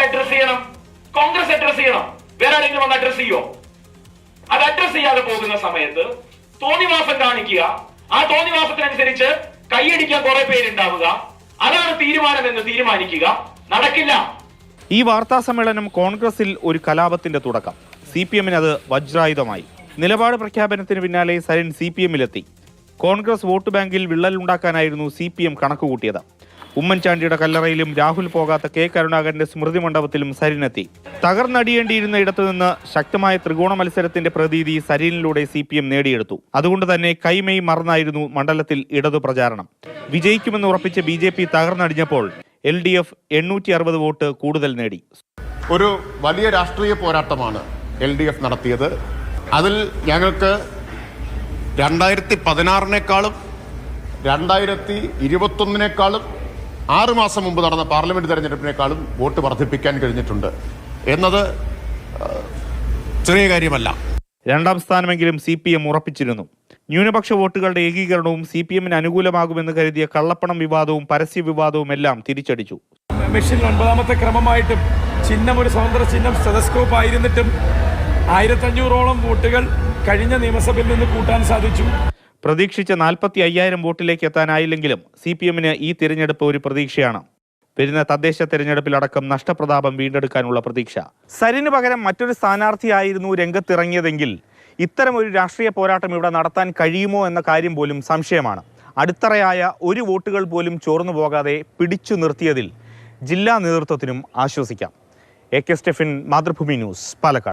Address ചെയ്യണം? Congress address ചെയ്യണം. വേറെ ആരെങ്കിലും വന്ന് അഡ്രസ് ചെയ്യോ? അത് അഡ്രസ് ചെയ്യാതെ പോകുന്ന സമയത്ത് തോന്നിവാസം കാണിക്കുക, ആ തോന്നിവാസത്തിനനുസരിച്ച് കൈയടിക്കാൻ കുറെ പേരുണ്ടാവുക, അതാണ് തീരുമാനമെന്ന് തീരുമാനിക്കുക. നടക്കില്ല. ഈ വാർത്താ സമ്മേളനം കോൺഗ്രസിൽ ഒരു കലാപത്തിന്റെ തുടക്കം. CPM-ന് അത് വജ്രായുധമായി. നിലപാട് പ്രഖ്യാപനത്തിന് പിന്നാലെ സരിൻ CPM-ലെത്തി. കോൺഗ്രസ് വോട്ട് ബാങ്കിൽ വിള്ളലുണ്ടാക്കാനായിരുന്നു CPM കണക്കുകൂട്ടിയത്. ഉമ്മൻചാണ്ടിയുടെ കല്ലറയിലും രാഹുൽ പോകാത്ത കെ കരുണാകരന്റെ സ്മൃതി മണ്ഡപത്തിലും സരിനെത്തി. തകർന്നടിയേണ്ടിയിരുന്ന ഇടത്തുനിന്ന് ശക്തമായ ത്രികോണ മത്സരത്തിന്റെ പ്രതീതി സരിനിലൂടെ CPM നേടിയെടുത്തു. അതുകൊണ്ട് തന്നെ കൈമെയ് മറന്നായിരുന്നു മണ്ഡലത്തിൽ ഇടതു പ്രചാരണം. വിജയിക്കുമെന്ന് ഉറപ്പിച്ച BJP തകർന്നടിഞ്ഞപ്പോൾ LDF 860 വോട്ട് കൂടുതൽ നേടി. ഒരു വലിയ രാഷ്ട്രീയ പോരാട്ടമാണ് LDF നടത്തിയത്. അതിൽ ഞങ്ങൾക്ക് 2016-നേക്കാളും 2021-നേക്കാളും 6 മാസം മുമ്പ് നടന്ന പാർലമെന്റ് തെരഞ്ഞെടുപ്പിനേക്കാളും വോട്ട് വർദ്ധിപ്പിക്കാൻ കഴിഞ്ഞിട്ടുണ്ട് എന്നത് ചെറിയ കാര്യമല്ല. രണ്ടാം സ്ഥാനമെങ്കിലും CPM ഉറപ്പിച്ചിരുന്നു. ന്യൂനപക്ഷ വോട്ടുകളുടെ ഏകീകരണവും CPM-ന് അനുകൂലമാകുമെന്ന് കരുതിയ കള്ളപ്പണം വിവാദവും പരസ്യ വിവാദവും എല്ലാം തിരിച്ചടിച്ചു. മെഷീൻ 9ാമത്തെ ക്രമമായിട്ടും ചിഹ്നം ഒരു സ്വതന്ത്ര ചിഹ്നം സ്റ്റെതസ്കോപ്പ് ആയിരുന്നിട്ടും 1500-ഓളം വോട്ടുകൾ കഴിഞ്ഞ നിയമസഭയിൽ നിന്ന് കൂട്ടാൻ സാധിച്ചു. പ്രതീക്ഷിച്ച 45,000 വോട്ടിലേക്ക് എത്താനായില്ലെങ്കിലും CPM-ന് ഈ തിരഞ്ഞെടുപ്പ് ഒരു പ്രതീക്ഷയാണ്. വരുന്ന തദ്ദേശ തെരഞ്ഞെടുപ്പിലടക്കം നഷ്ടപ്രതാപം വീണ്ടെടുക്കാനുള്ള പ്രതീക്ഷ. സരിന് പകരം മറ്റൊരു സ്ഥാനാർത്ഥിയായിരുന്നു രംഗത്തിറങ്ങിയതെങ്കിൽ ഇത്തരം ഒരു രാഷ്ട്രീയ പോരാട്ടം ഇവിടെ നടത്താൻ കഴിയുമോ എന്ന കാര്യം പോലും സംശയമാണ്. അടിത്തറയായ ഒരു വോട്ടുകൾ പോലും ചോർന്നു പോകാതെ പിടിച്ചു നിർത്തിയതിൽ ജില്ലാ നേതൃത്വത്തിനും ആശ്വസിക്കാം. AK Stephin, Mathrubhumi news, Palakkad.